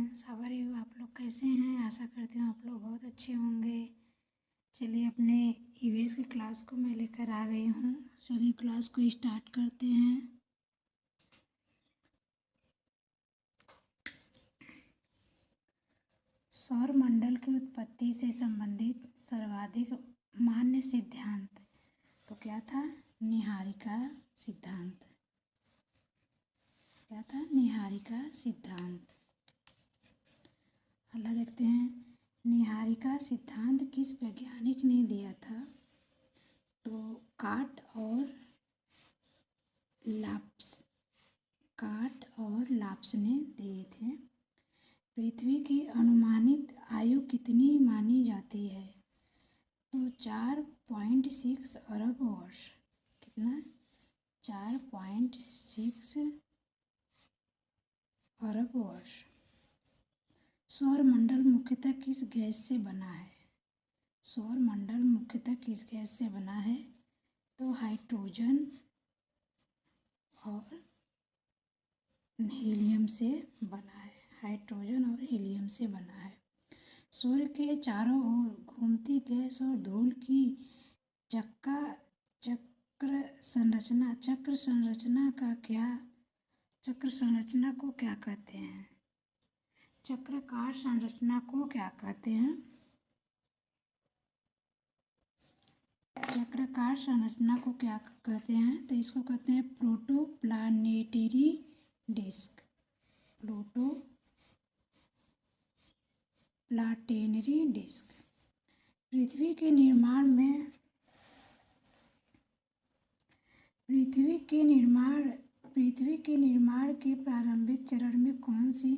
Friends, how are you. आप लोग कैसे हैं? आशा करती हूँ आप लोग बहुत अच्छे होंगे। चलिए, अपने ईवीएस की क्लास को मैं लेकर आ गई हूँ। चलिए क्लास को स्टार्ट करते हैं। सौर मंडल की उत्पत्ति से संबंधित सर्वाधिक मान्य सिद्धांत तो क्या था? निहारिका सिद्धांत। क्या था? निहारिका सिद्धांत। अगला देखते हैं, निहारिका सिद्धांत किस वैज्ञानिक ने दिया था? तो काट और लाप्स ने दिए थे। पृथ्वी की अनुमानित आयु कितनी मानी जाती है? तो 4.6 अरब वर्ष। कितना? 4.6 अरब वर्ष। सौर मंडल मुख्यतः किस गैस से बना है? सौर मंडल मुख्यतः किस गैस से बना है? तो हाइड्रोजन और हीलियम से बना है। हाइड्रोजन और हीलियम से बना है। सूर्य के चारों ओर घूमती गैस और धूल की चक्र संरचना को क्या कहते हैं? चक्राकार संरचना को क्या कहते हैं? चक्राकार संरचना को क्या कहते हैं? तो इसको कहते हैं प्रोटोप्लानेटरी डिस्क। Protoplanetary disc. पृथ्वी के निर्माण के प्रारंभिक चरण में कौन सी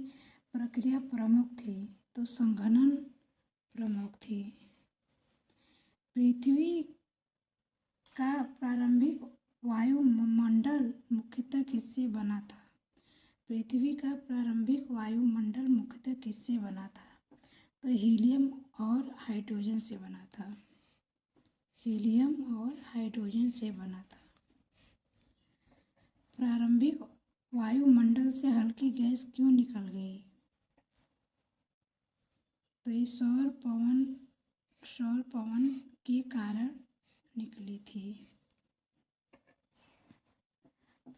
प्रक्रिया प्रमुख थी? तो संघनन प्रमुख थी। पृथ्वी का प्रारंभिक वायुमंडल मुख्यतः किससे बना था? पृथ्वी का प्रारंभिक वायुमंडल मुख्यतः किससे बना था? तो हीलियम और हाइड्रोजन से बना था। हीलियम और हाइड्रोजन से बना था। प्रारंभिक वायुमंडल से हल्की गैस क्यों निकल गई? तो ये सौर पवन के कारण निकली थी।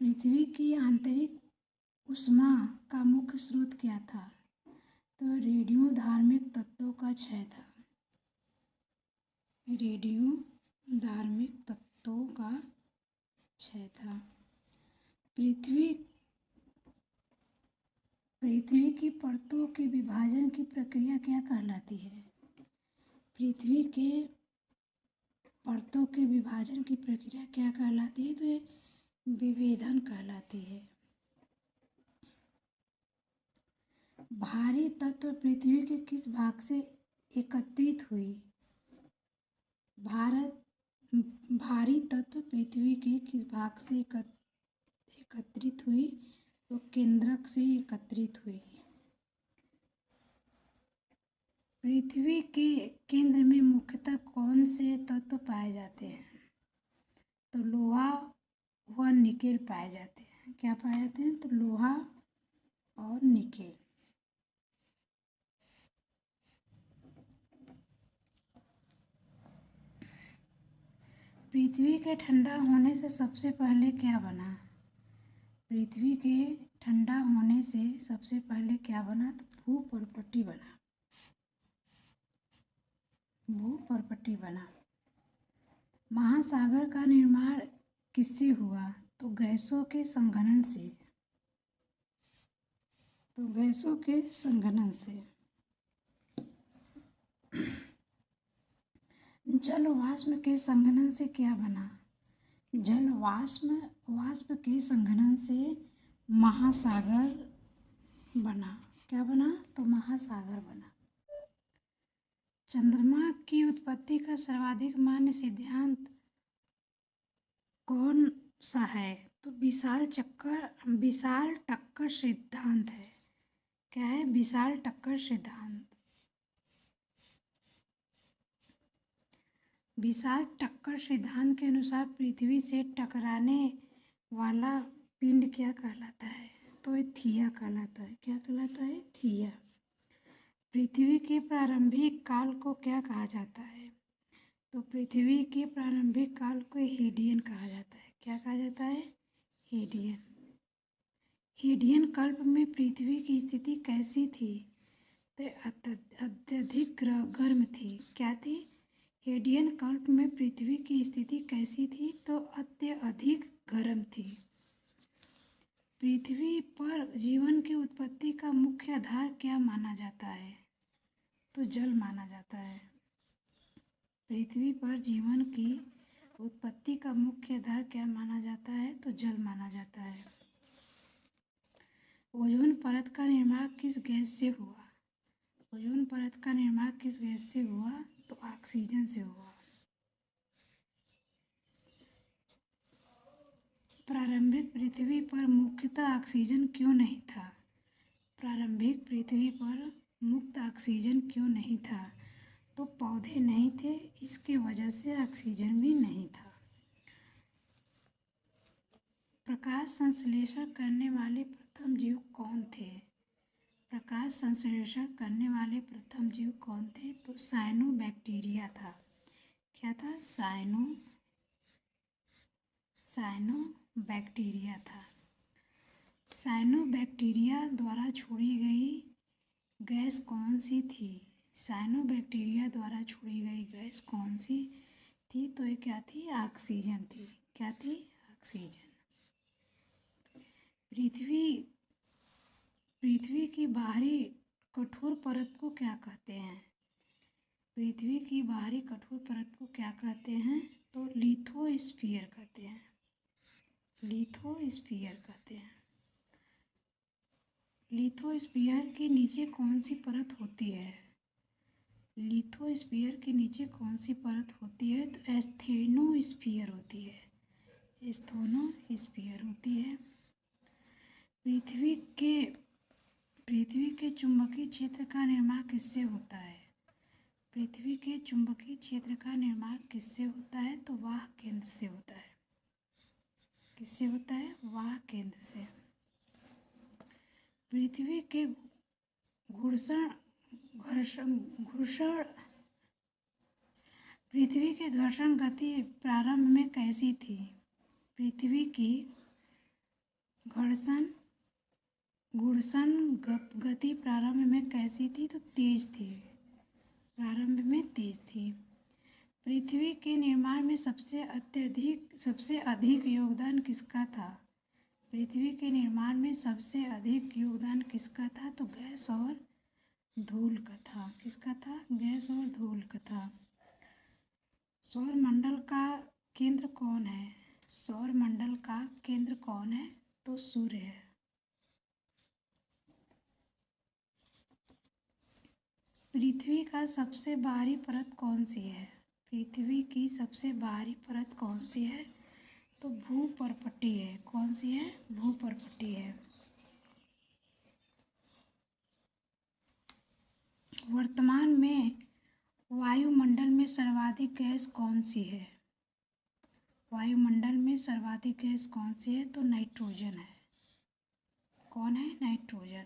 पृथ्वी की आंतरिक ऊष्मा का मुख्य स्रोत क्या था? तो रेडियो धार्मिक तत्वों का क्षय था। रेडियो धार्मिक तत्वों का क्षय था। पृथ्वी की परतों के विभाजन की प्रक्रिया क्या कहलाती है? पृथ्वी के परतों के विभाजन की प्रक्रिया क्या कहलाती है? तो ये विभेदन कहलाती है। भारी तत्व पृथ्वी के किस भाग से एकत्रित हुई? भारी तत्व पृथ्वी के किस भाग से एकत्रित हुई? तो केंद्रक से एकत्रित हुई। पृथ्वी के केंद्र में मुख्यतः कौन से तत्व पाए जाते हैं? तो लोहा व निकेल पाए जाते हैं। क्या पाए जाते हैं? तो लोहा और निकेल। पृथ्वी के ठंडा होने से सबसे पहले क्या बना? पृथ्वी के ठंडा होने से सबसे पहले क्या बना? तो भूपर्पट्टी बना। भूपर्पट्टी बना। महासागर का निर्माण किससे हुआ? तो गैसों के संघनन से। तो गैसों के संघनन से। जल वाष्प के संघनन से क्या बना? जल वाष्प के संघनन से महासागर बना। क्या बना? तो महासागर बना। चंद्रमा की उत्पत्ति का सर्वाधिक मान्य सिद्धांत कौन सा है? तो विशाल टक्कर सिद्धांत है। क्या है? विशाल टक्कर सिद्धांत। विशाल टक्कर सिद्धांत के अनुसार पृथ्वी से टकराने वाला पिंड क्या कहलाता है? तो ये थिया कहलाता है। क्या कहलाता है? थिया। पृथ्वी के प्रारंभिक काल को क्या कहा जाता है? तो पृथ्वी के प्रारंभिक काल को हेडियन कहा जाता है। क्या कहा जाता है? हेडियन। हेडियन कल्प में पृथ्वी की स्थिति कैसी थी? तो अत्यधिक गर्म थी। क्या थी? हेडियन कल्प में पृथ्वी की स्थिति कैसी थी? तो अत्यधिक गर्म थी। पृथ्वी पर जीवन की उत्पत्ति का मुख्य आधार क्या माना जाता है? तो जल माना जाता है। पृथ्वी पर जीवन की उत्पत्ति का मुख्य आधार क्या माना जाता है? तो जल माना जाता है। ओजोन परत का निर्माण किस गैस से हुआ? ओजोन परत का निर्माण किस गैस से हुआ? तो ऑक्सीजन से हुआ। प्रारंभिक पृथ्वी पर मुख्यतः ऑक्सीजन क्यों नहीं था? प्रारंभिक पृथ्वी पर मुक्त ऑक्सीजन क्यों नहीं था? तो पौधे नहीं थे, इसके वजह से ऑक्सीजन भी नहीं था। प्रकाश संश्लेषण करने वाले प्रथम जीव कौन थे? प्रकाश संश्लेषण करने वाले प्रथम जीव कौन थे? तो साइनोबैक्टीरिया था। क्या था? साइनोबैक्टीरिया था। साइनोबैक्टीरिया द्वारा छोड़ी गई गैस कौन सी थी? साइनोबैक्टीरिया द्वारा छोड़ी गई गैस कौन सी थी? तो ये क्या थी? ऑक्सीजन थी। क्या थी? ऑक्सीजन। पृथ्वी की बाहरी कठोर परत को क्या कहते हैं? पृथ्वी की बाहरी कठोर परत को क्या कहते हैं? तो लिथोस्फीयर कहते हैं। लिथोस्फीयर कहते हैं। लिथोस्फीयर के नीचे कौन सी परत होती है? लिथोस्फीयर के नीचे कौन सी परत होती है? तो एस्थेनोस्फीयर होती है। एस्थेनोस्फीयर होती है। पृथ्वी के चुंबकीय क्षेत्र का निर्माण किससे होता है? पृथ्वी के चुंबकीय क्षेत्र का निर्माण किससे होता है? तो वाह केंद्र से होता है। किससे होता है? वाह केंद्र से। पृथ्वी के घर्षण गति प्रारंभ में कैसी थी? पृथ्वी की घर्षण गति प्रारंभ में कैसी थी? तो तेज थी। प्रारंभ में तेज थी। पृथ्वी के निर्माण में सबसे अधिक योगदान किसका था? पृथ्वी के निर्माण में सबसे अधिक योगदान किसका था? तो गैस और धूल का था। किसका था? गैस और धूल का था। सौर मंडल का केंद्र कौन है? सौर मंडल का केंद्र कौन है? तो सूर्य है। पृथ्वी का सबसे बाहरी परत कौन सी है? पृथ्वी की सबसे बाहरी परत कौन सी है? तो भूपर्पटी है। कौन सी है? भूपर्पटी है। वर्तमान में वायुमंडल में सर्वाधिक गैस कौन सी है? वायुमंडल में सर्वाधिक गैस कौन सी है? तो नाइट्रोजन है। कौन है? नाइट्रोजन।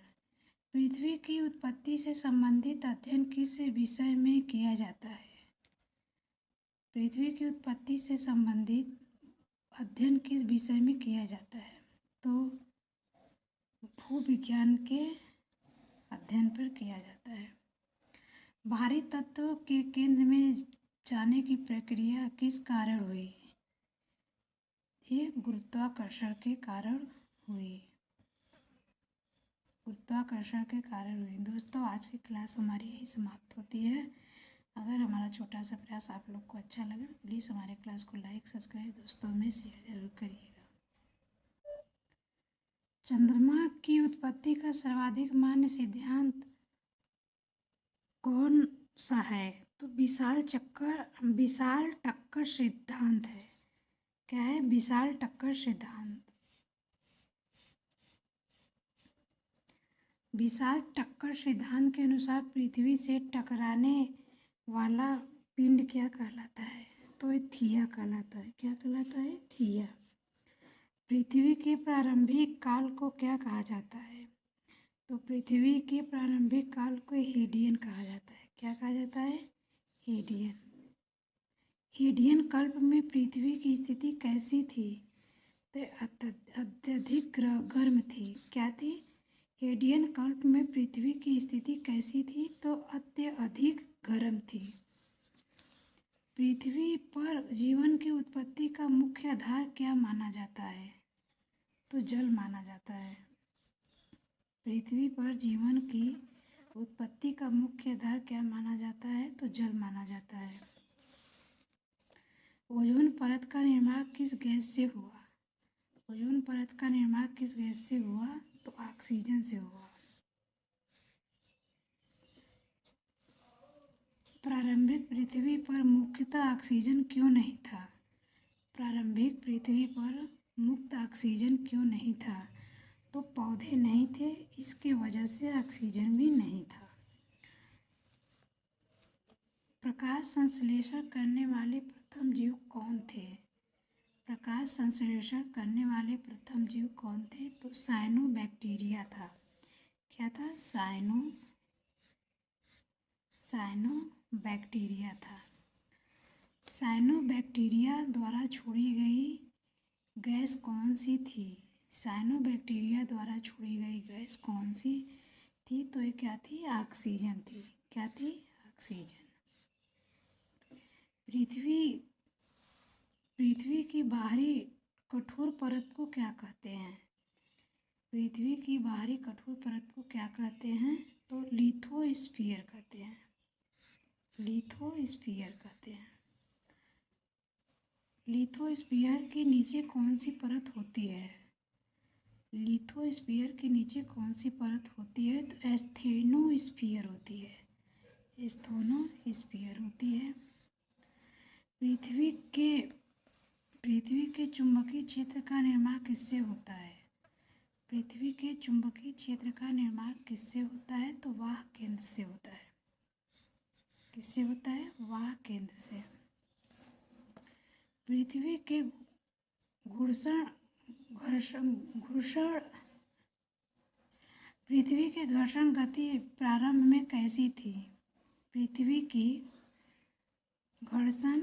पृथ्वी की उत्पत्ति से संबंधित अध्ययन किस विषय में किया जाता है? पृथ्वी की उत्पत्ति से संबंधित अध्ययन किस विषय में किया जाता है? तो भूविज्ञान के अध्ययन पर किया जाता है। भारी तत्व के केंद्र में जाने की प्रक्रिया किस कारण हुई? ये गुरुत्वाकर्षण के कारण हुई। गुरुत्वाकर्षण के कारण हुई। दोस्तों, आज की क्लास हमारी यही समाप्त होती है। अगर हमारा छोटा सा प्रयास आप लोग को अच्छा लगे तो प्लीज़ हमारे क्लास को लाइक, सब्सक्राइब, दोस्तों में शेयर जरूर करिएगा। चंद्रमा की उत्पत्ति का सर्वाधिक मान्य सिद्धांत कौन सा है? तो विशाल टक्कर सिद्धांत है। क्या है? विशाल टक्कर सिद्धांत। विशाल टक्कर सिद्धांत के अनुसार पृथ्वी से टकराने वाला पिंड क्या कहलाता है? तो ये थिया कहलाता है। क्या कहलाता है? थिया। पृथ्वी के प्रारंभिक काल को क्या कहा जाता है? तो पृथ्वी के प्रारंभिक काल को हेडियन कहा जाता है। क्या कहा जाता है? हेडियन। हेडियन कल्प में पृथ्वी की स्थिति कैसी थी? तो अत्यधिक गर्म थी। क्या थी? हेडियन कल्प में पृथ्वी की स्थिति कैसी थी? तो अत्यधिक गर्म थी। पृथ्वी पर जीवन की उत्पत्ति का मुख्य आधार क्या माना जाता है? तो जल माना जाता है। पृथ्वी पर जीवन की उत्पत्ति का मुख्य आधार क्या माना जाता है? तो जल माना जाता है। ओजोन परत का निर्माण किस गैस से हुआ? ओजोन परत का निर्माण किस गैस से हुआ? तो ऑक्सीजन से हुआ। प्रारंभिक पृथ्वी पर मुख्यतः ऑक्सीजन क्यों नहीं था? प्रारंभिक पृथ्वी पर मुक्त ऑक्सीजन क्यों नहीं था? तो पौधे नहीं थे, इसके वजह से ऑक्सीजन भी नहीं था। प्रकाश संश्लेषण करने वाले प्रथम जीव कौन थे? प्रकाश संश्लेषण करने वाले प्रथम जीव कौन थे? तो साइनोबैक्टीरिया था। क्या था? साइनोबैक्टीरिया था। साइनोबैक्टीरिया द्वारा छोड़ी गई गैस कौन सी थी? साइनोबैक्टीरिया द्वारा छोड़ी गई गैस कौन सी थी? तो ये क्या थी? ऑक्सीजन थी। क्या थी? ऑक्सीजन। पृथ्वी की बाहरी कठोर परत को क्या कहते हैं? पृथ्वी की बाहरी कठोर परत को क्या कहते हैं? तो लिथोस्फीयर कहते हैं। लिथोस्फीयर कहते हैं। लिथोस्फीयर के नीचे कौन सी परत होती है? लिथोस्फीयर के नीचे कौन सी परत होती है? तो एस्थेनोस्फीयर होती है। एस्थेनोस्फीयर होती है। पृथ्वी के चुंबकीय क्षेत्र का निर्माण किससे होता है? पृथ्वी के चुंबकीय क्षेत्र का निर्माण किससे होता है? तो वाह केंद्र से होता है। किससे होता है? वाह केंद्र से। पृथ्वी के घर्षण गति प्रारंभ में कैसी थी? पृथ्वी की घर्षण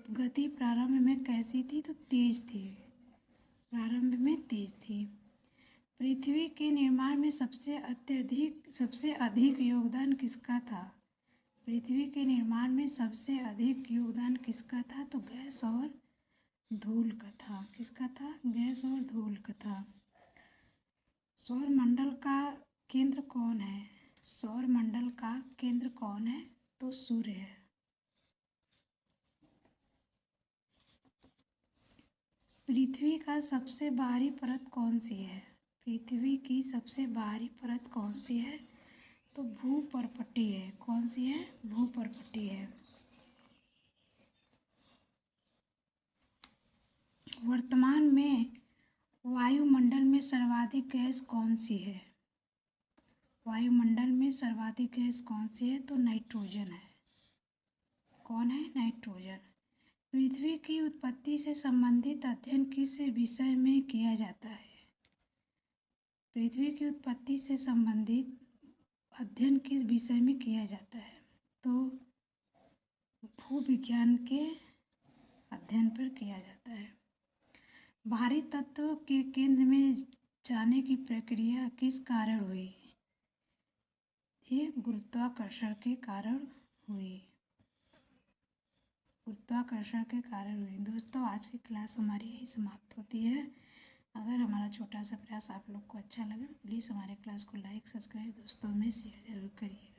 गति प्रारंभ में कैसी थी? तो तेज थी। प्रारंभ में तेज थी। पृथ्वी के निर्माण में सबसे अधिक योगदान किसका था? पृथ्वी के निर्माण में सबसे अधिक योगदान किसका था? तो गैस और धूल का था। किसका था? गैस और धूल का था। सौरमंडल का केंद्र कौन है? सौरमंडल का केंद्र कौन है? तो सूर्य है। पृथ्वी का सबसे बाहरी परत कौन सी है? पृथ्वी की सबसे बाहरी परत कौन सी है? तो भूपर्पटी है। कौन सी है? भूपर्पटी है। वर्तमान में वायुमंडल में सर्वाधिक गैस कौन सी है? वायुमंडल में सर्वाधिक गैस कौन सी है? तो नाइट्रोजन है। कौन है? नाइट्रोजन। पृथ्वी की उत्पत्ति से संबंधित अध्ययन किस विषय में किया जाता है? पृथ्वी की उत्पत्ति से संबंधित अध्ययन किस विषय में किया जाता है? तो भूविज्ञान के अध्ययन पर किया जाता है। भारी तत्व के केंद्र में जाने की प्रक्रिया किस कारण हुई? ये गुरुत्वाकर्षण के कारण हुई। गुरुत्वाकर्षण के कारण हुई। दोस्तों, आज की क्लास हमारी यही समाप्त होती है। अगर हमारा छोटा सा प्रयास आप लोग को अच्छा लगे तो प्लीज़ हमारे क्लास को लाइक, सब्सक्राइब, दोस्तों में शेयर जरूर करिए।